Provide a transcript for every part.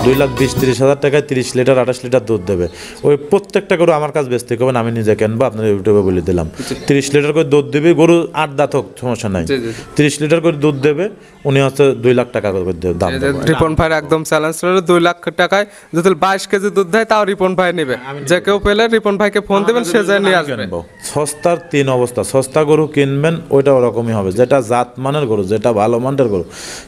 2,20,30,000 টাকায় 30 litre 28 litre দুধ দেবে। ওই প্রত্যেকটা গরু আমার কাছে বেচতে হবে না, আমি নিজে কিনবো, আপনার ইউটিউবে বলে দিলাম। 30 লিটার করে দুধ দেবে, গরু 8 দাঁত হোক সমস্যা নাই, 30 লিটার করে দুধ দেবে, উনি হচ্ছে 2 লাখ টাকা করে দাম। রিপন ভাইয়ের একদম চ্যালেঞ্জ ছিল 2 লাখ টাকায় যদি 22 কেজি দুধ দেয় তাও রিপন ভাই নেবে। যে কেউ পেলে রিপন ভাইকে ফোন দেবেন, সে যায় নিয়ে আসবে। সস্তার 3 অবস্থা, সস্তা গরু কিনবেন ওইটা ওরকমই হবে, যেটা জাত মানের গরু, যেটা ভালো মানের গরু,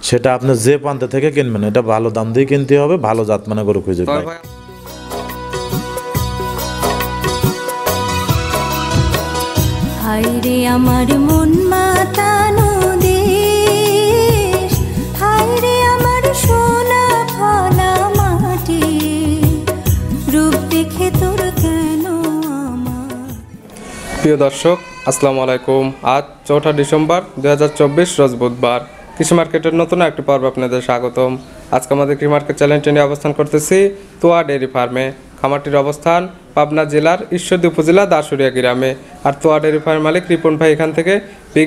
সেটা আপনি যে প্রান্ত থেকে কিনবেন এটা ভালো দাম দিয়ে কিনতে হবে, ভালো জাত মানের গরু খুঁজে পাবেন। হায়রে আমার মন মাতানো দেশ, হায়রে আমার সোনা ফলা মাটি, রূপ দেখে তোর কেন আমার। প্রিয় দর্শক, আসসালামু আলাইকুম। আজ 4 ডিসেম্বর 2024 রোজ বুধবার। কৃষি মার্কেটের নতুন একটি পর্ব আপনাদের স্বাগতম। আজকে আমাদের কৃষি মার্কেট চ্যানেলটি নিয়ে অবস্থান করতেছি তোয়া ডেয়ারি ফার্মে। খামারটির অবস্থান পাবনা জেলার ঈশ্বরদী উপজেলা দাসুরিয়া গ্রামে। আর তোয়া ডেয়ারি ফার্মের মালিক রিপন ভাই এখান থেকে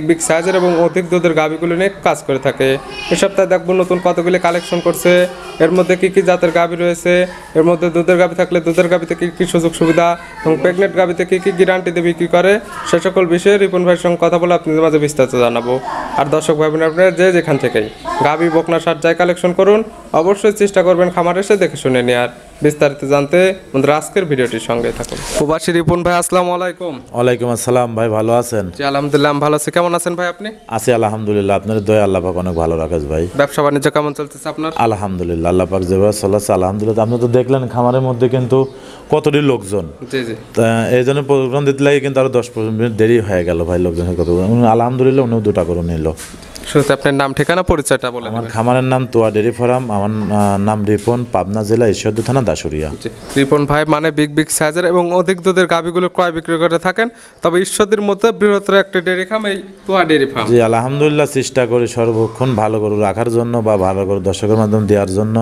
বিগ সাইজের এবং অধিক দুধের গাভীগুলো নিয়ে কাজ করে থাকে। এ সপ্তাহে দেখবো নতুন কতগুলি কালেকশন করছে, এর মধ্যে কী কী জাতের গাভী রয়েছে, এর মধ্যে দুধের গাভী থাকলে দুধের গাভীতে কী কী সুযোগ সুবিধা এবং প্রেগনেন্ট গাভীতে কী কী গ্যারান্টি দিয়ে বিক্রি করে, সে সকল বিষয়ে রিপন ভাইয়ের সঙ্গে কথা বলে আপনাদের মাঝে বিস্তারিত জানাবো। আর দর্শক ভাই বোনেরা, আপনারা যে যেখান থেকেই গাভী বকনা সার যাই কালেকশন করুন, অবশ্যই চেষ্টা করবেন খামার এসে দেখে শুনে নেওয়ার। বিস্তারিত জানতে বন্ধুরা আজকের ভিডিওটির সঙ্গে থাকুন। প্রবাসী রিপন ভাই, আসসালামু আলাইকুম। ওয়ালাইকুম আসসালাম ভাই, ভালো আছেন? জি আলহামদুলিল্লাহ ভালো আছি। কেমন আছেন ভাই আপনি? আছি আলহামদুলিল্লাহ, আপনার দয়া আল্লাহ পাক অনেক ভালো রাখেন ভাই। ব্যবসা বাণিজ্য কেমন চলতেছে আপনার? আলহামদুলিল্লাহ, আল্লাহ পাক যেভাবে চলাচ্ছে আলহামদুলিল্লাহ। আপনি তো দেখলেন খামারের মধ্যে কিন্তু কতটি লোকজন, জি জি, এই জন্য প্রোগ্রাম দিতে লাগে কিন্তু আরো 10-15 মিনিট দেরি হয়ে গেল ভাই লোকজনের কথা। আলহামদুলিল্লাহ উনিও 2টা করে নিল। শুরুতে আপনার নাম ঠিকানা পরিচয়টা বলেন। আমার খামারের নাম তোয়া ডেয়ারি ফার্ম, আমার নাম রিপন, পাবনা জেলা ঈশ্বরদী থানা দাসুরিয়া। রিপন ভাই মানে বিগ সাইজের এবং অধিক দুধের গাভীগুলো ক্রয় বিক্রি করে থাকেন, তবে ঈশ্বরদীর মধ্যে বৃহত্তর একটা ডেয়ারি ফার্ম এই তোয়া ডেয়ারি ফার্ম। জি আলহামদুলিল্লাহ, চেষ্টা করি সর্বক্ষণ ভালো গরু রাখার জন্য বা ভালো গরু দর্শকের মাধ্যমে দেওয়ার জন্য।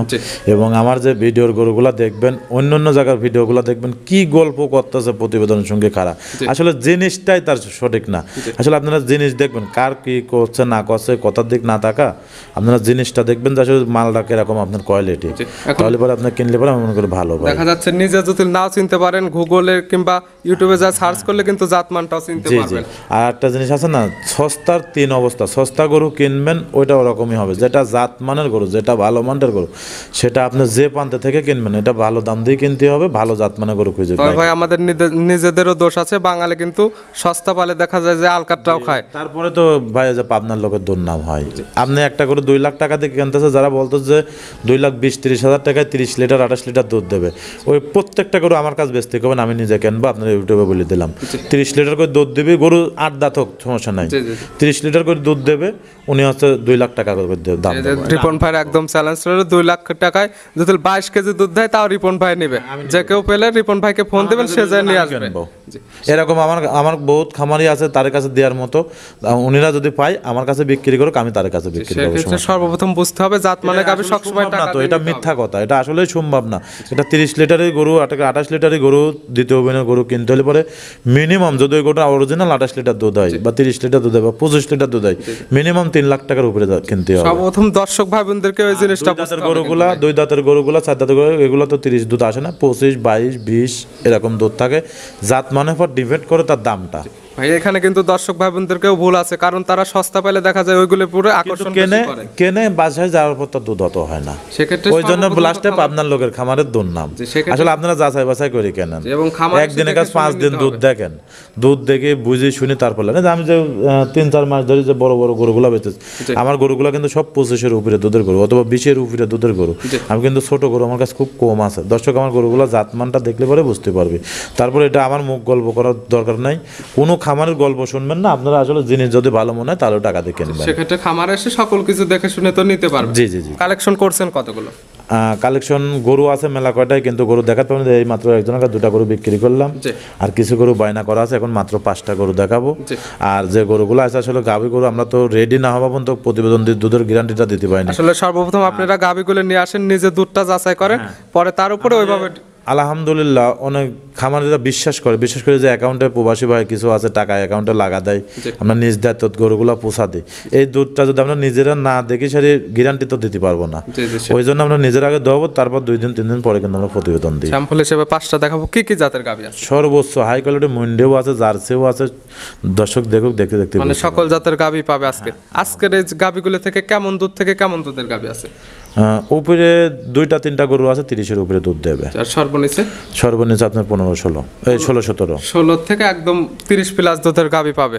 এবং আমার যে ভিডিওর গরুগুলা দেখবেন, অন্য অন্য জায়গার ভিডিওগুলো দেখবেন কি গল্প করতেছে প্রতিবেদনের সঙ্গে খারাপ, আসলে জিনিসটাই তার সঠিক না। আসলে আপনারা জিনিস দেখবেন কার কি করছে না করছে, কথার দিক না থাকা, আপনারা জিনিসটা দেখবেন যে আসলে মালটা কিরকম আপনার কোয়ালিটি, তাহলে পরে আপনার কিনলে পরে আমি মনে করি ভালো। দেখা যাচ্ছে নিজে যদি নাও চিনতে পারেন, গুগলে কিংবা ইউটিউবে যা সার্চ করলে কিন্তু জাতমানটাও চিনতে পারবেন। আর একটা জিনিস আছে না, সস্তার 3 অবস্থা, সস্তা গরু কিনবেন ওইটা ওরকমই হবে, যেটা জাত মানের গরু, যেটা ভালো মানের গরু, সেটা আপনি যে প্রান্ত থেকে কিনবেন এটা ভালো দাম দিয়ে কিনতে হবে, ভালো জাত মানের গরু খুঁজে পাবেন। ভাই আমাদের নিজেদেরও দোষ আছে, বাঙালি কিন্তু সস্তা পালে দেখা যায় যে আলকাতরাও খায়। তারপরে তো ভাই যে পাবনার লোকের দুর্নাম হয়। আপনি একটা করে 2 লাখ টাকা দিয়ে কিনতেছে, যারা বলতেছে যে 2,20,30,000 টাকায় 30 লিটার 28 লিটার দুধ দেবে, ওই প্রত্যেকটা গরু আমার কাছে বেচতে হবে না, আমি নিজে কিনবো, আপনার ইউটিউবে বলে দিলাম। 30 লিটার করে দুধ দেবে, গরু 8 দাঁত হোক সমস্যা নাই, 30 লিটার করে দুধ দেবে, উনি হচ্ছে 2 লাখ টাকা করে দাম। রিপন ভাইয়ের একদম চ্যালেঞ্জ ছিল 2 লাখ টাকায় যদি 22 কেজি দুধ দেয় তাও রিপন ভাই নেবে। যে কেউ পেলে রিপন ভাইকে ফোন দেবেন, সে যায় নিয়ে আসবে। এরকম আমার বহুত খামারি আছে তার কাছে দেওয়ার মতো, উনিরা যদি পায় আমার কাছে বিক্রি করুক, আমি তার কাছে বিক্রি করব। সর্বপ্রথম বুঝতে হবে জাত মানে গাভী সবসময় টাকা তো এটা মিথ্যা কথা, এটা আসলেই সম্ভব না। এটা 30 লিটারের গরু 28 লিটারের গরু দ্বিতীয় বিনের গরু কিনতে হলে পরে মিনিমাম, যদি ওই গরুটা অরিজিনাল 28 লিটার দুধ হয় বা 30 লিটার দুধ হয় বা 25 লিটার দুধ হয়, মিনিমাম 3 লাখ টাকার উপরে কিনতে হবে। সর্বপ্রথম দর্শক ভাই বোনদেরকে ওই জিনিসটা বুঝতে হবে। গরুগুলা 2 দাঁতের গরুগুলা 4 দাঁতের গরু, এগুলো তো 30 দুধ আসে না, 25, 22, 20 এরকম দুধ থাকে। জাত মানের পর ডিপেন্ড করে তার দামটা। ভাই এখানে কিন্তু দর্শক ভাই বোনদেরকেও ভুল আছে, কারণ তারা সস্তা পেলে দেখা যায় ওইগুলো পুরো আকর্ষণ করে কেনে বাসায় যাওয়ার পর তার দুধ হতো হয় না, সেক্ষেত্রে ওই জন্য লাস্টে আপনার লোকের খামারের দুর্নাম। আসলে আপনারা যাচাই বাছাই করে কেনেন, একদিনের কাছে 5 দিন দুধ দেখেন, দুধ দেখে বুঝে শুনে তারপর না। আমি যে 3-4 মাস ধরে যে বড় বড় গরুগুলো বেচেছি, আমার গরুগুলো কিন্তু সব 25-এর উপরে দুধের গরু অথবা 20-এর উপরে দুধের গরু। আমি কিন্তু ছোট গরু আমার কাছে খুব কম আছে। দর্শক আমার গরুগুলো জাতমানটা দেখলে পরে বুঝতে পারবে। তারপরে এটা আমার মুখ গল্প করার দরকার নাই, কোনো খামারের গল্প শুনবেন না আপনারা। আসলে জিনিস যদি ভালো মনে হয় তাহলে টাকা দিয়ে কিনবেন, সেক্ষেত্রে খামারে এসে সকল কিছু দেখে শুনে তো নিতে পারবে। জি জি জি। কালেকশন করছেন কতগুলো? কালেকশন গরু আছে মেলা কয়টাই, কিন্তু গরু দেখাতে পারেন। এই মাত্র একজনকে 2টা গরু বিক্রি করলাম, আর কিছু গরু বায়না করা আছে, এখন মাত্র 5টা গরু দেখাবো। আর যে গরুগুলো আছে আসলে গাভী গরু, আমরা তো রেডি না হওয়া পর্যন্ত প্রতিবেদন দুধের গ্যারান্টিটা দিতে পারি না। আসলে সর্বপ্রথম আপনারা গাভীগুলো নিয়ে আসেন, নিজে দুধটা যাচাই করেন, পরে তার উপরে ওইভাবে আলহামদুলিল্লাহ অনেক খামারিরা বিশ্বাস করে যে অ্যাকাউন্টে প্রবাসী ভাই কিছু আছে টাকা অ্যাকাউন্টে লাগা দেয়, আমরা নিজ দায়িত্ব গরুগুলো পোষা দিই। এই দুধটা যদি আমরা নিজেরা না দেখি সেটি গ্যারান্টি তো দিতে পারবো না, ওই জন্য আমরা নিজের আগে দেবো, তারপর 2 দিন 3 দিন পরে কিন্তু আমরা প্রতিবেদন দিই। স্যাম্পল হিসেবে 5টা দেখাবো, কি কি জাতের গাভী আছে? সর্বোচ্চ হাই কোয়ালিটি মুন্ডেও আছে, জার্সিও আছে, দর্শক দেখুক, দেখতে মানে সকল জাতের গাভী পাবে আজকে। আজকের এই গাভীগুলো থেকে কেমন দুধ থেকে কেমন দুধের গাভী আছে? উপরে 2-3টা গরু আছে 30-এর উপরে দুধ দেবে। আর সর্বনিচে আপনার 16 থেকে একদম 30 প্লাস দুধের গাভী পাবে।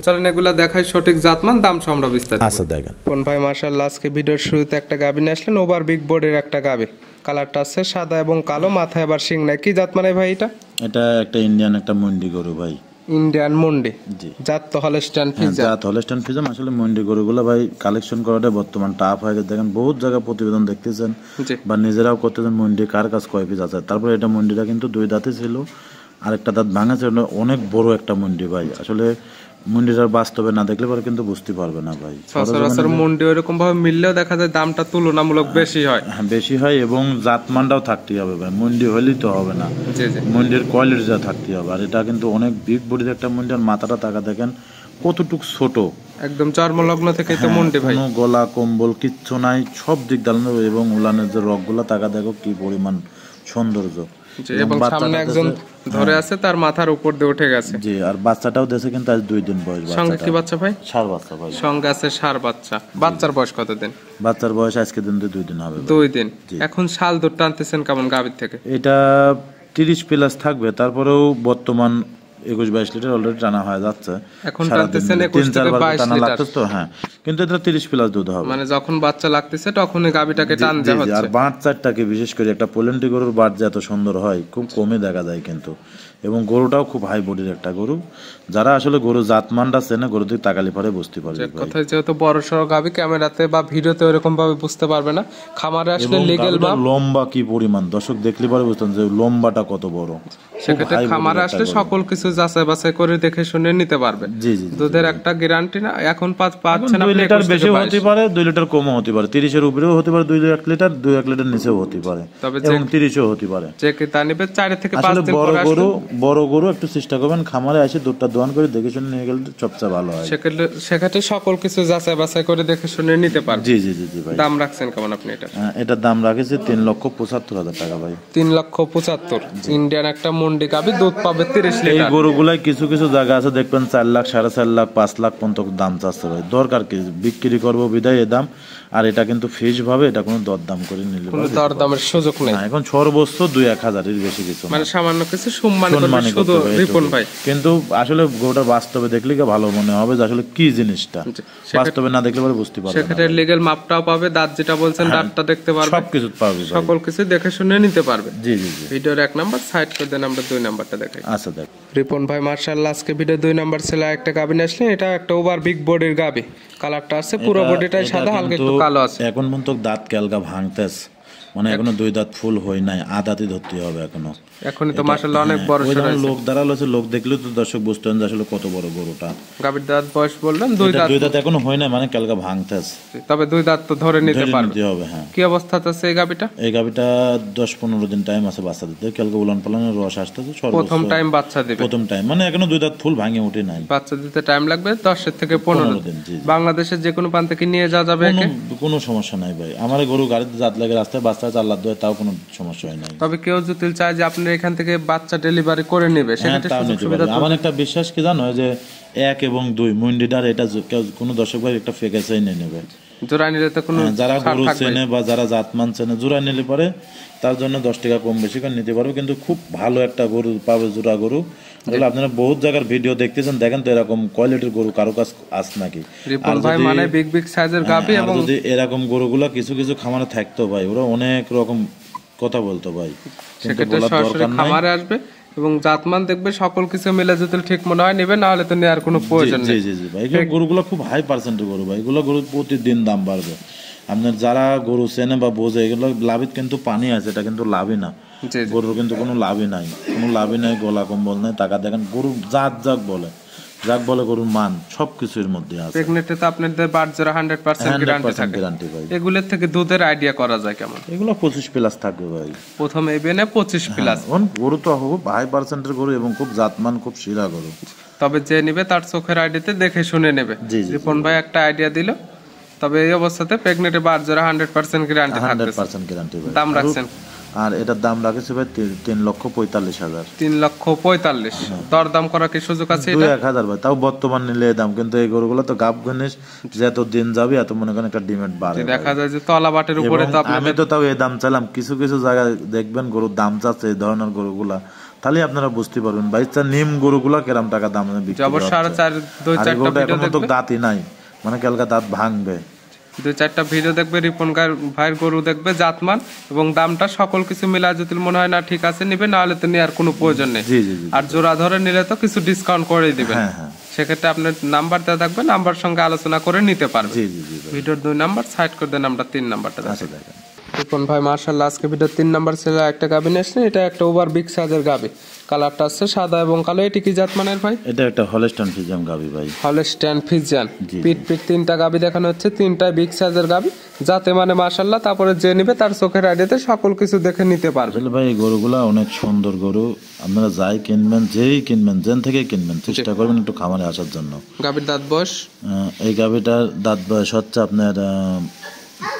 চলেন এগুলা দেখাই, সঠিক জাতমান দাম আমরা বিস্তারিত। আচ্ছা দেখেন কোন ভাই মাশাআল্লাহ আজকে ভিডিওর শুরুতে একটা গাভী নিয়ে আসলেন, ওভার বিগ বডির একটা গাভী, কালারটা আছে সাদা এবং কালো, মাথায় আবার শিং নাই। কি জাত মানে ভাই এটা? এটা একটা ইন্ডিয়ান একটা মন্ডি গরু ভাই, ইন্ডিয়ান মুন্ডি। জাত তো হলস্টাইন ফ্রিজিয়ান। জাত হলস্টাইন ফ্রিজিয়ান। আসলে মন্ডি গরুগুলো ভাই কালেকশন করাটা বর্তমান টাফ হয়ে গেছে, দেখেন বহুত জায়গা প্রতিবেদন দেখতেছেন বা নিজেরাও করতেছেন মন্ডি কার কাছে কয় পিস আছে। তারপরে এটা মন্ডিটা কিন্তু 2 দাঁতে ছিল, আরেকটা দাঁত ভাঙা ছিল, অনেক বড় একটা মন্ডি ভাই। আসলে মন্ডিটার বাস্তবে না দেখলে পরে কিন্তু বুঝতে পারবে না ভাই। সচরাচর মন্ডি এরকম ভাবে মিললেও দেখা যায় দামটা তুলনামূলক বেশি হয়। হ্যাঁ বেশি হয়, এবং জাতমানটাও থাকতেই হবে ভাই, মন্ডি হলেই তো হবে না, মন্ডির কোয়ালিটিটা থাকতে হবে। আর এটা কিন্তু অনেক বিগ বডির একটা মন্ডি। আর মাথাটা টাকা দেখেন কতটুক ছোট, একদম চর্মলগ্ন থেকে তো মন্ডি ভাই, কোনো গলা কম্বল কিচ্ছু নাই, সব দিক দালানো, এবং উলানের যে রগগুলা টাকা দেখো কি পরিমাণ সৌন্দর্য। এবং সামনে একজন ধরে আছে, তার মাথার উপর দিয়ে উঠে গেছে। জি, আর বাচ্চাটাও দেশে কিন্তু আজ 2 দিন বয়স। সঙ্গে কি বাচ্চা ভাই? ষাঁড় বাচ্চা ভাই, সঙ্গে আছে ষাঁড় বাচ্চা। বাচ্চার বয়স কত দিন? বাচ্চার বয়স আজকে দিন 2 দিন হবে। 2 দিন। এখন শাল দুধ টানতেছেন কেমন গাভীর থেকে? এটা 30 প্লাস থাকবে, তারপরেও বর্তমান 21-22 লিটার অলরেডি টানা হয়ে যাচ্ছে। এখন টানতেছেন 21 থেকে 22 লিটার তো, হ্যাঁ, কিন্তু এটা 30 প্লাস দুধ হবে। মানে যখন বাচ্চা লাগতেছে তখনই গাভীটাকে টান দেওয়া হচ্ছে। আর বাচ্চাটাকে বিশেষ করে একটা পোলেন্টি গরুর বাট যে এত সুন্দর হয় খুব কমই দেখা যায় কিন্তু, এবং গরুটাও খুব হাই বডির একটা গরু। যারা আসলে গরু জাতমানটা চেনে, গরু দিকে তাকালি পরে বুঝতে পারবে। কথায় যেহেতু বড় সড়ো গাভী, ক্যামেরাতে বা ভিডিওতে এরকম ভাবে বুঝতে পারবে না, খামারে আসলে লিগ্যাল বা লম্বা কি পরিমাণ দর্শক দেখলে পরে বুঝতেন যে লম্বাটা কত বড়। সেক্ষেত্রে খামারে আসলে সকল কিছু যাচাই বাছাই করে দেখে শুনে নিতে পারবে। জি জি, দুধের একটা গ্যারান্টি না এখন পাচ্ছেন 2 লিটার বেশি হতে পারে, 2 লিটার কমও হতে পারে, 30-এর উপরেও হতে পারে, 1 লিটার 1 লিটার নিচেও হতে পারে, এবং 30ও হতে পারে। যে কি তা নিবে 4 থেকে 5 দিন পরে আসলে বড় গরু একটু চেষ্টা করবেন খামারে এসে দুধটা দোয়ান করে দেখে শুনে নিয়ে গেলে সবচেয়ে ভালো হয়। সেক্ষেত্রে সকল কিছু যাচাই বাছাই করে দেখে শুনে নিতে পারবে। জি জি জি ভাই। দাম রাখছেন কেমন আপনি এটা? এটার দাম রাখেছি 3,75,000 টাকা ভাই। 3,75,000। ইন্ডিয়ান একটা মন্ডি গাভী, দুধ পাবে 30 লিটার। এই গরুগুলাই কিছু কিছু জায়গা আছে দেখবেন 4 লাখ, 4.5 লাখ, 5 লাখ পর্যন্ত দাম চাচ্ছে ভাই। দরকার কি, বিক্রি করবো বিদায় এ দাম। আর এটা কিন্তু ফিক্স ভাবে, এটা কোনো দরদাম করে নিলে কোনো দরদামের সুযোগ নেই। এখন সর্বোচ্চ 2-1 এর বেশি কিছু, মানে সামান্য কিছু সম্মানী শুধু রিপন ভাই। কিন্তু আসলে গরুটা বাস্তবে দেখলে কি ভালো মনে হবে যে আসলে কি জিনিসটা, বাস্তবে না দেখলে পরে বুঝতে পারবে। সেক্ষেত্রে লিগ্যাল মাপটাও পাবে, দাঁত যেটা বলছেন দাঁতটা দেখতে পারবে, সবকিছু পাবে, সকল কিছু দেখে শুনে নিতে পারবে। জি জি জি। ভিডিওর 1 নাম্বার সাইড করে দেন, আমরা 2 নাম্বারটা দেখাই। আচ্ছা দেখ রিপন ভাই মাশাআল্লাহ আজকে ভিডিও 2 নাম্বার ছেলে একটা গাভী নিয়ে আসলেন। এটা একটা ওভার বিগ বডির গাভী, কালারটা আছে পুরো বডিটাই সাদা, হালকা একটু কালো আছে। এখন পর্যন্ত দাঁত ক্যালকা ভাঙতেছে, মানে এখনো 2 দাঁত ফুল হয় নাই, আদাতি ধরতে হবে এখনো। এখনই তো মাশাআল্লাহ অনেক বড় সর আছে। লোক দাঁড়ালো আছে, লোক দেখলেও তো দর্শক বুঝতেন যে আসলে কত বড় গরুটা। গাভীর দাঁত বয়স বললেন 2 দাঁত। 2 দাঁত এখনো হয় না, মানে ক্যালকা ভাঙতেছে, তবে 2 দাঁত তো ধরে নিতে পারবে হবে। হ্যাঁ, কি অবস্থাতে আছে এই গাভীটা? এই গাভীটা 10-15 দিন টাইম আছে বাচ্চা দিতে, ক্যালকা উলান পালানের রস আসতেছে প্রথম টাইম বাচ্চা দিবে। প্রথম টাইম মানে এখনো 2 দাঁত ফুল ভাঙে ওঠে নাই, বাচ্চা দিতে টাইম লাগবে 10 থেকে 15 দিন। বাংলাদেশের যে কোনো প্রান্ত থেকে নিয়ে যাওয়া যাবে, কোনো সমস্যা নাই ভাই। আমার গরু গাড়িতে জাত লাগে, রাস্তায় বাচ্চা চাল্লা দেয়, তাও কোনো সমস্যা হয় নাই। তবে কেউ যদি চায় যে আপনি এখান থেকে বাচ্চা ডেলিভারি করে নেবে, সেক্ষেত্রে সুযোগ সুবিধা। আমার একটা বিশ্বাস কি জানো, যে 1 এবং 2 মুন্ডিটার এটা কোনো দর্শক ভাই একটা ফেকেসাই নিয়ে নেবে, জোড়া নিলে তো কোনো, যারা গরু চেনে বা যারা জাতমান চেনে জোড়া নিলে পরে তার জন্য 10 টাকা কম বেশি করে নিতে পারবে, কিন্তু খুব ভালো একটা গরু পাবে, জোড়া গরু। আসলে আপনারা বহুত জায়গার ভিডিও দেখতেছেন, দেখেন তো এরকম কোয়ালিটির গরু কারো কাছে আস নাকি। রিপন ভাই মানে বিগ বিগ সাইজের গাভী, এবং যদি এরকম গরুগুলা কিছু কিছু খামারে থাকতো ভাই, ওরা অনেক রকম কথা বলতো ভাই। সেক্ষেত্রে সরাসরি খামারে আসবে এবং জাতমান দেখবে, সকল কিছু মিলে যদি ঠিক মনে হয় নেবে, না হলে তো নেওয়ার কোনো প্রয়োজন নেই। জি জি জি ভাই, এগুলো গরুগুলো খুব হাই পার্সেন্টের গরু ভাই, এগুলো গরু প্রতিদিন দাম বাড়বে। আপনার যারা গরু চেনে বা বোঝে, এগুলো লাভই কিন্তু পানি আছে, এটা কিন্তু লাভই না, গরুর কিন্তু কোনো লাভই নাই, কোনো লাভই নাই, গলা কম্বল নাই, টাকা দেখেন গরু জাত জাত বলে যাক বলে গরুর মান সবকিছুর মধ্যে আছে। প্রেগনেন্টে তো আপনাদের বাট জোড়া 100% গ্যারান্টি থাকে। গ্যারান্টি ভাই। এগুলোর থেকে দুধের আইডিয়া করা যায় কেমন? এগুলো 25 প্লাস থাকবে ভাই। প্রথম এবেনে 25 প্লাস। গরু তো খুব হাই পার্সেন্টের গরু এবং খুব জাতমান, খুব শিরা গরু। তবে যে নেবে তার চোখের আইডিয়াতে দেখে শুনে নেবে। রিপন ভাই একটা আইডিয়া দিল। তবে এই অবস্থাতে প্রেগনেন্টে বাট জোড়া 100% গ্যারান্টি থাকবে। 100% গ্যারান্টি ভাই। দাম রাখছেন? আর এটার দাম রাখেছে ভাই 3,45,000। 3,45,000। দর দাম করা কি সুযোগ আছে? 2-1,000 ভাই, তাও বর্তমান নিলে দাম, কিন্তু এই গরুগুলো তো গাব গণেশ যত দিন যাবে এত মনে করেন একটা ডিমান্ড বাড়ে। দেখা যায় যে তলা বাটের উপরে তো আমি তো তাও এই দাম চাইলাম। কিছু কিছু জায়গায় দেখবেন গরুর দাম চাচ্ছে এই ধরনের গরুগুলা, তাহলে আপনারা বুঝতে পারবেন ভাই নিম গরুগুলা কিরকম টাকা দাম বিক্রি করে। 4.5-2-4টা ভিডিও দেখবে, দাঁতই নাই, মানে কালকা দাঁত ভাঙবে। 2-4টা ভিডিও দেখবে, রিপন ভাইয়ের গরু দেখবে জাতমান এবং দামটা সকল কিছু মিলা যদি মনে হয় না ঠিক আছে নিবে, না হলে তো নেওয়ার কোনো প্রয়োজন নেই। আর জোড়া ধরে নিলে তো কিছু ডিসকাউন্ট করে দিবেন। সেক্ষেত্রে আপনার নাম্বার দেওয়া থাকবে, নাম্বার সঙ্গে আলোচনা করে নিতে পারবে। ভিডিওর 2 নাম্বার সাইড করে দেন, আমরা 3 নাম্বারটা দেখেন। রিপন ভাই মার্শাল্লাহ আজকে ভিডিও 3 নাম্বার ছিল একটা গাবি নিয়েছেন। এটা একটা ওভার বিগ সাইজের গাবি, কালারটা আছে সাদা এবং কালো। এটি কি জাত মানের ভাই? এটা একটা হলস্টাইন ফ্রিজিয়ান গাবি ভাই। Holstein Friesian. পিট 3টা গাবি দেখানো হচ্ছে, 3টাই বিগ সাইজের গাবি, যাতে মানে মাশাআল্লাহ। তারপরে যে নিবে তার চোখের আইডিয়াতে সকল কিছু দেখে নিতে পারবে। আসলে ভাই এই গরুগুলা অনেক সুন্দর গরু। আপনারা যাই কিনবেন, যেই কিনবেন, যেন থেকে কিনবেন, চেষ্টা করবেন একটু খামারে আসার জন্য। গাবির দাঁত বয়স? এই গাবিটার দাঁত বয়স হচ্ছে আপনার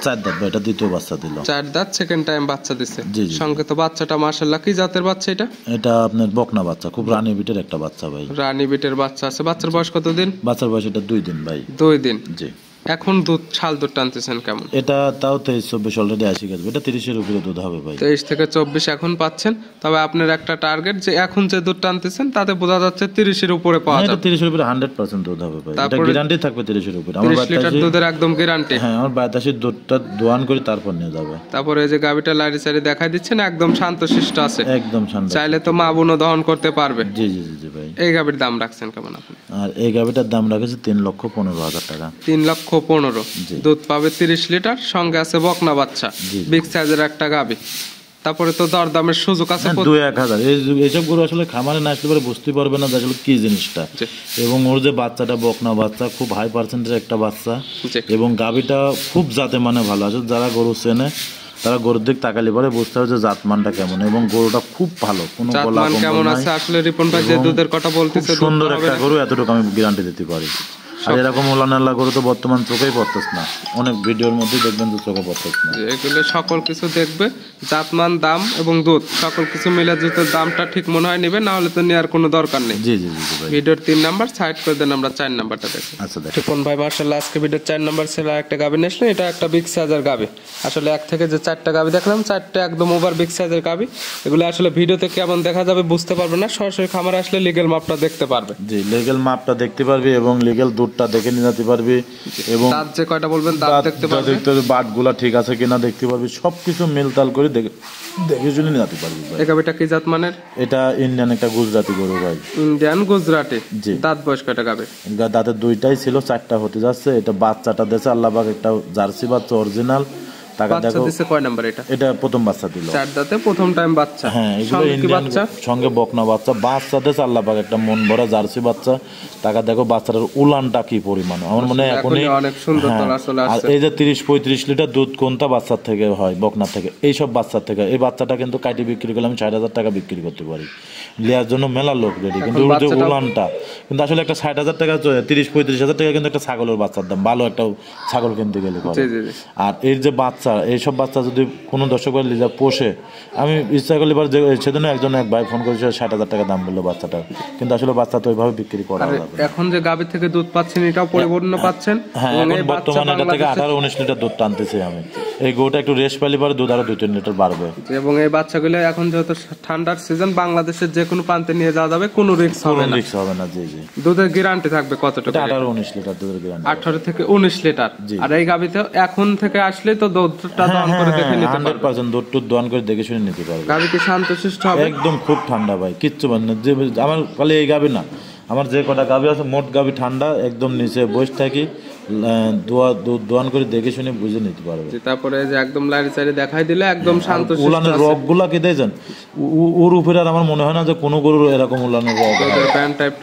4 দাঁত। এটা দ্বিতীয় বাচ্চা দিল। 4 দাঁত, সেকেন্ড টাইম বাচ্চা দিছে। সঙ্গে তো বাচ্চাটা মাশাআল্লাহ কি জাতের বাচ্চা এটা? এটা আপনার বকনা বাচ্চা, খুব রানী বিটের একটা বাচ্চা ভাই। রানী বিটের বাচ্চা আছে। বাচ্চার বয়স কত দিন? বাচ্চার বয়স এটা 2 দিন ভাই। 2 দিন। জি। এখন দুধ ছাল দুধ টানতেছেন কেমন? এটা তাও 23-24 অলরেডি আসি গেছে। এটা 30-এর উপরে দুধ হবে ভাই। 23 থেকে 24 এখন পাচ্ছেন। তবে আপনার একটা টার্গেট যে এখন যে দুধ টানতেছেন তাতে বোঝা যাচ্ছে 30-এর উপরে পাওয়া যাবে। এটা 30-এর উপরে 100% দুধ হবে ভাই। এটা গ্যারান্টি থাকবে 30-এর উপরে। আমার 30 লিটার দুধের একদম গ্যারান্টি। হ্যাঁ, আমার বাতাসে দুধটা দোয়ান করে তারপর নিয়ে যাবে। তারপরে এই যে গাবিটা লাইরি সাইডে দেখাই দিচ্ছেন, একদম শান্তশিষ্ট আছে। একদম শান্ত। চাইলে তো মা বোনও দহন করতে পারবে। জি জি জি ভাই। এই গাবির দাম রাখছেন কেমন আপনি? আর এই গাবিটার দাম রাখেছে 3,15,000 টাকা। 3,15,000। দুধ পাবে 30 লিটার, সঙ্গে আছে বকনা বাচ্চা, বিগ সাইজের একটা গাবি। তারপরে তো দরদামের সুযোগ আছে 2-1,000। এইসব গরু আসলে খামারে না আসলে পরে বুঝতে পারবে না আসলে কি জিনিসটা। এবং ওর যে বাচ্চাটা বকনা বাচ্চা, খুব হাই পার্সেন্টের একটা বাচ্চা, এবং গাবিটা খুব জাতে মানে ভালো আছে। যারা গরু চেনে তারা গরুর দিক তাকালে পরে বুঝতে হবে যে জাতমানটা কেমন, এবং গরুটা খুব ভালো, কোনো জাতমান কেমন আছে। আসলে রিপন ভাই যে দুধের কথা বলতেছে, সুন্দর একটা গরু, এতটুকু আমি গ্যারান্টি দিতে পারি। আর এরকম ওলানাল্লা গরু তো বর্তমান চোখেই পড়তেছ না, অনেক ভিডিওর মধ্যে দেখবেন যে চোখে পড়তেছ না। এগুলো সকল কিছু দেখবে, জাতমান, দাম এবং দুধ সকল কিছু মিলে যদি দামটা ঠিক মনে হয় নেবে, না হলে তো নেওয়ার কোনো দরকার নেই। জি জি জি ভাই। ভিডিওর 3 নাম্বার সাইড করে দেন, আমরা 4 নাম্বারটা দেখি। আচ্ছা দেখুন। রিপন ভাই মার্শাল্লাহ আজকে ভিডিওর 4 নাম্বার ছিল একটা গাবি নিয়েছিলেন। এটা একটা বিগ সাইজের গাবি। আসলে এক থেকে যে 4টা গাবি দেখলাম, 4টা একদম ওভার বিগ সাইজের গাবি। এগুলো আসলে ভিডিওতে কেমন দেখা যাবে বুঝতে পারবে না, সরাসরি খামারে আসলে লিগ্যাল মাপটা দেখতে পারবে। জি, লিগ্যাল মাপটা দেখতে পারবে এবং লিগ্যাল দুধটা দেখে নিয়ে যেতে পারবে, এবং দাঁত যে কয়টা বলবেন দাঁত দেখতে পারবে, বাটগুলা ঠিক আছে কিনা দেখতে পারবে, সবকিছু মিলতাল করে দেখে শুনে নিয়ে যেতে পারবে ভাই। এই গাবিটা কি জাত মানের? এটা ইন্ডিয়ান একটা গুজরাটি গরু ভাই। ইন্ডিয়ান গুজরাটি। জি। দাঁত বয়স কয়টা গাবে? দাঁতের 2টাই ছিল, 4টা হতে যাচ্ছে। এটা বাচ্চাটা দিয়েছে আল্লাহ পাক, একটা জার্সি বাচ্চা অরিজিনাল। টাকা দেখো দিছে কয় নাম্বার এটা? এটা প্রথম বাচ্চা দিল। 4 দাঁতে প্রথম টাইম বাচ্চা। হ্যাঁ, এগুলো ইন্ডিয়ান সঙ্গে বকনা বাচ্চা। বাচ্চা দিয়েছে আল্লাহ পাক একটা মন ভরা জার্সি বাচ্চা। টাকা দেখো বাচ্চাটার উলানটা কি পরিমাণ, আমার মনে হয় এখনই অনেক সুন্দর তলা চলে আসছে। আর এই যে 30-35 লিটার দুধ কোনটা বাচ্চার থেকে হয়? বকনার থেকে। এইসব বাচ্চার থেকে। এই বাচ্চাটা কিন্তু কাটি বিক্রি করলে আমি 60,000 টাকা বিক্রি করতে পারি, নেওয়ার জন্য মেলা লোক রেডি। কিন্তু ওর যে উলানটা কিন্তু আসলে একটা 60,000 টাকা, 30-35,000 টাকা কিন্তু একটা ছাগলের বাচ্চার দাম, ভালো একটা ছাগল কিনতে গেলে। আর এর যে বাচ্চা, এইসব বাচ্চা যদি কোনো দর্শক লিজা পোষে, আমি ইচ্ছা করলে এবার সেদিন এক ভাই ফোন করেছে 60,000 টাকা দাম বললো বাচ্চাটা, কিন্তু আসলে বাচ্চা তো ওইভাবে বিক্রি করা যাবে। এখন যে গাভী থেকে দুধ পাচ্ছেন এটাও পরিপূর্ণ পাচ্ছেন। হ্যাঁ, এখন বর্তমানে এটা থেকে 18-19 লিটার দুধ টানতেছি আমি। এই গরুটা একটু রেস্ট পেলে পরে দুধ আরো 2-3 লিটার বাড়বে। এবং এই বাচ্চাগুলো এখন যেহেতু ঠান্ডার সিজন, বাংলাদেশের যে কোনো প্রান্তে নিয়ে যাওয়া যাবে, কোনো রিস্ক হবে না। জি জি। দুধের গ্যারান্টি থাকবে কতটুকু? 18-19 লিটার দুধের গ্যারান্টি। 18 থেকে 19 লিটার। আর এই গাভীতে এখন থেকে আসলে তো দুধটা দহন করে দেখে নিতে পারবে। 100% দুধ দহন করে দেখে শুনে নিতে পারবে। গাভী কি শান্তশিষ্ট হবে? একদম খুব ঠান্ডা ভাই, কিচ্ছু মানে আমার খালি এই গাভী না, আমার যে কটা গাভী আছে মোট গাভী ঠান্ডা। একদম নিচে বসে থাকি, দুধ দোয়ান করে দেখে শুনে বুঝে নিতে পারবে। তারপরে যে একদম লাইন চারি দেখাই দিলে একদম শান্ত উলানের রগগুলা কি দেখছেন, ওর উপরে আর আমার মনে হয় না যে কোনো গরুর এরকম উলানের রগ। ব্যান্ড টাইপ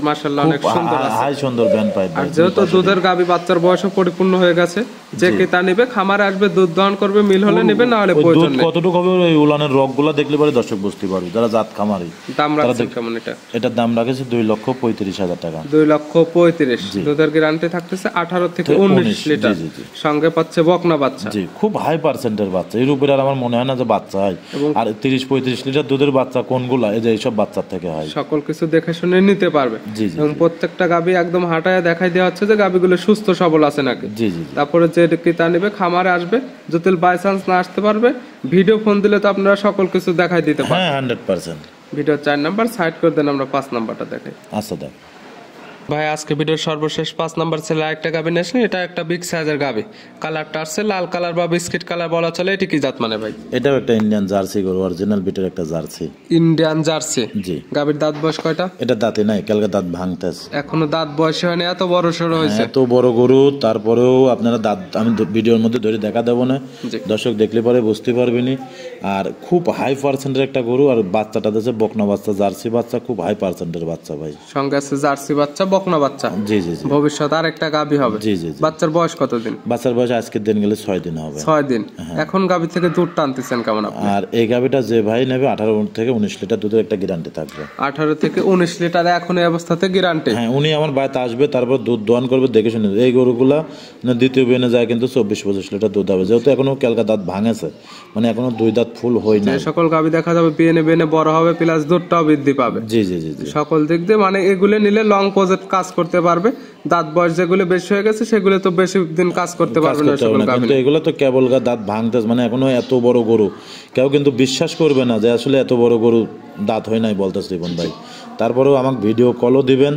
মাশাআল্লাহ অনেক সুন্দর আছে, হাই সুন্দর ব্যান্ড পাইপ। আর যেহেতু দুধের গাবি বাচ্চার বয়সও পরিপূর্ণ হয়ে গেছে, যে ক্রেতা নেবে খামারে আসবে দুধ দহন করবে, মিল হলে নেবে, না হলে প্রয়োজন নেই। কতটুকু হবে ওই উলানের রগগুলা দেখলে পরে দর্শক বুঝতে পারবে যারা জাত খামারি। দাম রাখছেন কেমন এটা? এটার দাম রাখেছে 2,35,000 টাকা। 2,35,000। দুধের গ্যারান্টি থাকতেছে 18 থেকে 19 লিটার, সঙ্গে পাচ্ছে বকনা বাচ্চা। জি, খুব হাই পার্সেন্টের বাচ্চা। এর উপরে আর আমার মনে হয় না যে বাচ্চা হয়। আর 30-35 লিটার দুধের বাচ্চা কোনগুলা, এই যে এইসব বাচ্চার থেকে হয়। সকল কিছু দেখে শুনে নিতে পারবে। জি, এবং প্রত্যেকটা গাবি একদম হাঁটায় দেখাই দেওয়া হচ্ছে যে গাবিগুলো সুস্থ সবল আছে নাকি। জি জি। তারপরে যে ক্রেতা নেবে খামারে আসবে, যদি বাই চান্স না আসতে পারবে ভিডিও ফোন দিলে তো আপনারা সকল কিছু দেখাই দিতে পারবেন। হ্যাঁ 100%। ভিডিও 4 নাম্বার সাইড করে দেন, আমরা 5 নাম্বারটা দেখাই। আচ্ছা দেখ ভাই, আজকে ভিডিওর সর্বশেষ 5 নাম্বার ছেলে একটা গাবি নিয়েছেন। এটা একটা বিগ সাইজের গাবি, কালারটা আসছে লাল কালার বা বিস্কিট কালার বলা চলে। এটি কি জাত মানে ভাই? এটাও একটা ইন্ডিয়ান জার্সি গরু, অরিজিনাল বিটের একটা জার্সি। Indian jersey. জি। গাবির দাঁত বয়স কয়টা? এটা দাঁতে নাই, কালকে দাঁত ভাঙতেছে। এখনো দাঁত বয়স হয়নি, এত বড় সরো হয়েছে। এত বড় গরু, তারপরেও আপনারা দাঁত আমি ভিডিওর মধ্যে ধরে দেখা দেবো না, দর্শক দেখলে পরে বুঝতে পারবেনি। আর খুব হাই পার্সেন্টের একটা গরু, আর বাচ্চাটা দিয়েছে বকনা বাচ্চা, জার্সি বাচ্চা, খুব হাই পার্সেন্টের বাচ্চা ভাই। সঙ্গে আছে জার্সি বাচ্চা, বকনা বাচ্চা। জি জি জি। ভবিষ্যৎ আর একটা গাবি হবে। জি জি। বাচ্চার বয়স কতদিন? বাচ্চার বয়স আজকের দিন গেলে 6 দিন হবে। 6 দিন। এখন গাবি থেকে দুধ টানতেছেন কেমন আপনি? আর এই গাবিটা যে ভাই নেবে 18 থেকে 19 লিটার দুধের একটা গ্যারান্টি থাকবে। 18 থেকে 19 লিটার এখন এই অবস্থাতে গ্যারান্টি। হ্যাঁ, উনি আমার বাড়িতে আসবে, তারপর দুধ দোয়ান করবে, দেখে শুনে। এই গরুগুলা দ্বিতীয় বেনে যায় কিন্তু 24-25 লিটার দুধ হবে, যেহেতু এখনো ক্যালকা দাঁত ভাঙেছে, মানে এখনো 2 দাঁত ফুল হয় না। সকল গাবি দেখা যাবে বেনে বেনে বড় হবে, প্লাস দুধটাও বৃদ্ধি পাবে। জি জি জি জি। সকল দিক দিয়ে মানে এগুলো নিলে লং প্রজেক্ট কাজ করতে পারবে। দাঁত বয়স যেগুলো বেশি হয়ে গেছে সেগুলো তো বেশি দিন কাজ করতে পারবে না সকল গাবি। কিন্তু এগুলো তো কেবল দাঁত ভাঙতেছে, মানে এখনো এত বড় গরু কেউ কিন্তু বিশ্বাস করবে না যে আসলে এত বড় গরু দাঁত হয় নাই বলতেছে রিপন ভাই। তারপরেও আমাকে ভিডিও কলও দিবেন,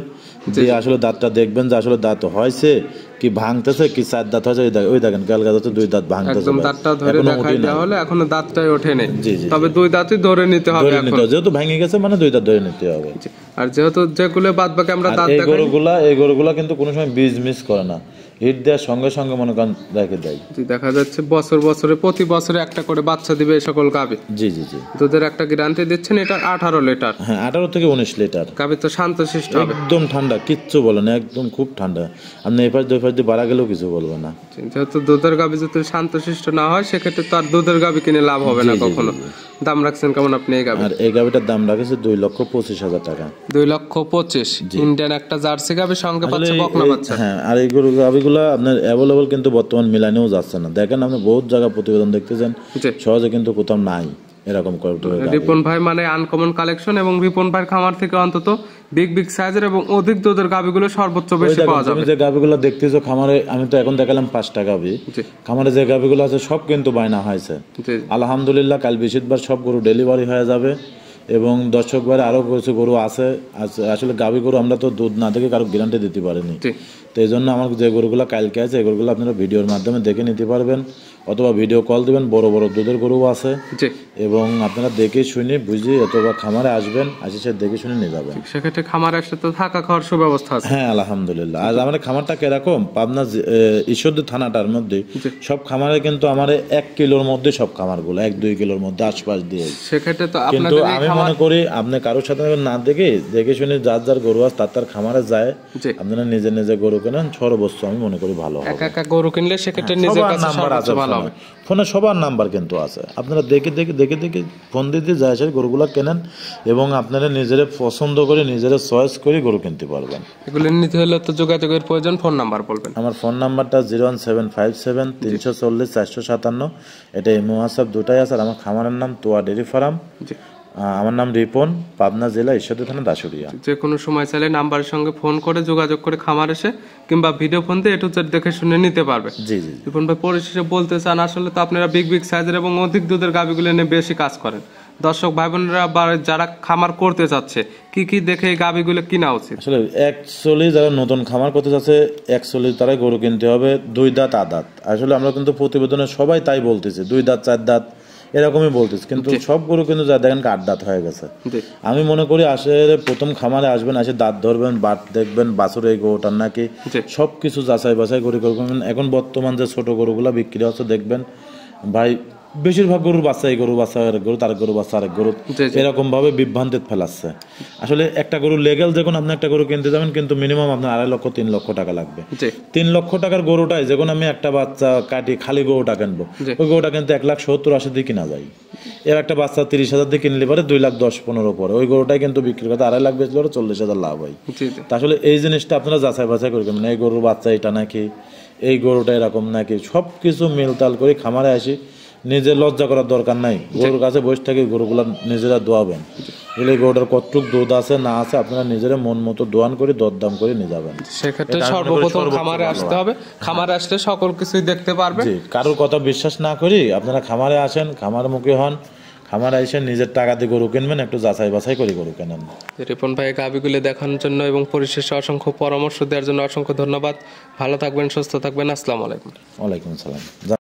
যে আসলে দাঁতটা দেখবেন যে আসলে দাঁত হয়েছে কি ভাঙতেছে কি 4 দাঁত হয়েছে। ওই দেখেন কালকা দাঁতে 2 দাঁত ভাঙতেছে, একদম দাঁতটা ধরে দেখাই দেওয়া হলে এখনো দাঁতটাই ওঠে নাই। তবে 2 দাঁতই ধরে নিতে হবে এখন, যেহেতু ভেঙে গেছে মানে 2 দাঁত ধরে নিতে হবে। আর যেহেতু যেগুলো বাদ বাকি আমরা দাঁত দেখাই, এই গরুগুলা কিন্তু কোনো সময় বীজ মিস করে না, হিট দেওয়ার সঙ্গে সঙ্গে মনে করেন রেখে দেয়। জি, দেখা যাচ্ছে বছরে প্রতি বছরে একটা করে বাচ্চা দিবে এই সকল গাবি। জি জি জি। দুধের একটা গ্যারান্টি দিচ্ছেন, এটা 18 লিটার। হ্যাঁ 18 থেকে 19 লিটার। গাবি তো শান্তশিষ্ট হবে, একদম ঠান্ডা, কিচ্ছু বলে না, একদম খুব ঠান্ডা। আপনি এই পাশ দুই পাশ দিয়ে বাড়া গেলেও কিছু বলবে না। যেহেতু দুধের গাবি যদি শান্তশিষ্ট না হয় সেক্ষেত্রে তো আর দুধের গাবি কিনে লাভ হবে না কখনো। দাম রাখছেন কেমন আপনি এই গাবি? আর এই গাবিটার দাম রাখেছে 2,25,000 টাকা। 2,25,000। ইন্ডিয়ান একটা জার্সি গাবি, সঙ্গে পাচ্ছে বকনা বাচ্চা। হ্যাঁ, আর এই গরু গাবিগুলা আপনার অ্যাভেলেবল কিন্তু বর্তমান মিলানেও যাচ্ছে না। দেখেন আপনি বহুত জায়গা প্রতিবেদন দেখতেছেন, সহজে কিন্তু কোথাও নাই এরকম। রিপন ভাই মানে আনকমন কালেকশন, এবং রিপন ভাইয়ের খামার থেকে অন্তত বিগ সাইজের এবং অধিক দুধের গাবিগুলো সর্বোচ্চ বেশি পাওয়া যাবে। যে গাবিগুলো দেখতেছো খামারে, আমি তো এখন দেখালাম 5টা গাবি। খামারে যে গাবিগুলো আছে সব কিন্তু বায়না হয়েছে আলহামদুলিল্লাহ। কাল বৃহস্পতিবার সব গরু ডেলিভারি হয়ে যাবে। এবং দর্শক ভাইয়ের আরো কিছু গরু আছে। আসলে গাবি গরু আমরা তো দুধ না দেখে কারো গ্যারান্টি দিতে পারিনি, তো এই জন্য আমার যে গরুগুলো কালকে আছে এই গরুগুলো আপনারা ভিডিওর মাধ্যমে দেখে নিতে পারবেন, অথবা ভিডিও কল দিবেন। বড় বড় দুধের গরু আছে, এবং আপনারা দেখে শুনে বুঝে অথবা খামারে আসবেন, আসে সে দেখে শুনে নিয়ে যাবেন। সেক্ষেত্রে খামারে আসলে তো থাকা খাওয়ার সুব্যবস্থা আছে। হ্যাঁ আলহামদুলিল্লাহ। আর আমাদের খামারটা কিরকম, পাবনা ঈশ্বরদী থানাটার মধ্যে সব খামারে কিন্তু আমার 1 কিলোর মধ্যে সব খামারগুলো 1-2 কিলোর মধ্যে আশপাশ দিয়ে। সেক্ষেত্রে তো কিন্তু আমি মনে করি আপনি কারোর সাথে না দেখে শুনে যার যার গরু আছে তার খামারে যায়, আপনারা নিজে নিজে গরু কেনেন, সর্বোচ্চ আমি মনে করি ভালো হবে। একা গরু কিনলে সেক্ষেত্রে নিজের কাছে নাম্বার আছে, ফোনে সবার নাম্বার কিন্তু আছে। আপনারা দেখে ফোন দিয়ে যায় সেই গরুগুলো কেনেন, এবং আপনারা নিজেরা পছন্দ করে নিজেরা চয়েস করে গরু কিনতে পারবেন। এগুলো নিতে হলে তো যোগাযোগের প্রয়োজন। ফোন নাম্বার বলবেন? আমার ফোন নাম্বারটা 01757 340 457। এটা ইমো হোয়াটসঅ্যাপ দুটাই আছে। আর আমার খামারের নাম তোয়া ডেইরি ফার্ম। আমার নাম রিপন, পাবনা জেলা ঈশ্বরদী থানা দাসুরিয়া। যে কোনো সময় চাইলে নাম্বারের সঙ্গে ফোন করে যোগাযোগ করে খামার এসে কিংবা ভিডিও ফোন দিয়ে A to Z দেখে শুনে নিতে পারবে। জি জি। রিপন ভাই পরিশেষে বলতে চান, আসলে তো আপনারা বিগ সাইজের এবং অধিক দুধের গাবিগুলো নিয়ে বেশি কাজ করেন। দর্শক ভাই বোনেরা বা যারা খামার করতে চাচ্ছে কি দেখে এই গাবিগুলো কিনা উচিত? আসলে অ্যাকচুয়ালি যারা নতুন খামার করতে চাচ্ছে অ্যাকচুয়ালি তারাই গরু কিনতে হবে 2 দাঁত আদাত। আসলে আমরা কিন্তু প্রতিবেদনে সবাই তাই বলতেছি 2 দাঁত 4 দাঁত এরকমই বলতেছে, কিন্তু সব গরু কিন্তু যা দেখেন কাঠ দাঁত হয়ে গেছে। আমি মনে করি আসলে প্রথম খামারে আসবেন, এসে দাঁত ধরবেন, বাট দেখবেন বাছুর এই গরুটার নাকি সবকিছু যাচাই বাছাই করে করবেন। এখন বর্তমান যে ছোট গরুগুলা বিক্রি হচ্ছে দেখবেন ভাই বেশিরভাগ গরুর বাচ্চা এই গরু বাচ্চা আরেক গরু, তার গরু বাচ্চা আরেক গরু, এরকম ভাবে বিভ্রান্তিতে ফেলাচ্ছে। আসলে একটা গরু লেগেল যখন আপনি একটা গরু কিনতে যাবেন, কিন্তু মিনিমাম আপনার 2.5 লক্ষ 3 লক্ষ টাকা লাগবে। 3 লক্ষ টাকার গরুটাই যখন আমি একটা বাচ্চা কাটি খালি গরুটা কিনবো, ওই গরুটা কিন্তু 1,70,80 দিয়ে কিনা যায়। এর একটা বাচ্চা 30,000 দিয়ে কিনলে পরে 2,10,15 পরে ওই গরুটাই কিন্তু বিক্রি করতে 2.5 লাখ বেচলে 40,000 লাভ হয়। আসলে এই জিনিসটা আপনারা যাচাই বাছাই করে কিনবেন। এই গরুর বাচ্চা এটা নাকি, এই গরুটা এরকম নাকি, সবকিছু মিলতাল করে খামারে আসি। নিজে লজ্জা করার দরকার নাই, গরুর কাছে বসে থেকে গরুগুলা নিজেরা দোয়াবেন। এলে গরুটার কতটুক দুধ আছে না আছে আপনারা নিজেরা মন মতো দোয়ান করে দরদাম করে নিয়ে যাবেন। সেক্ষেত্রে সর্বপ্রথম খামারে আসতে হবে, খামারে আসলে সকল কিছুই দেখতে পারবে। কারোর কথা বিশ্বাস না করি আপনারা খামারে আসেন, খামার মুখী হন, খামারে এসে নিজের টাকা দিয়ে গরু কিনবেন, একটু যাচাই বাছাই করে গরু কেনেন। রিপন ভাই গাবিগুলো দেখানোর জন্য এবং পরিশেষে অসংখ্য পরামর্শ দেওয়ার জন্য অসংখ্য ধন্যবাদ। ভালো থাকবেন, সুস্থ থাকবেন। আসসালামু আলাইকুম। ওয়ালাইকুম আসসালাম।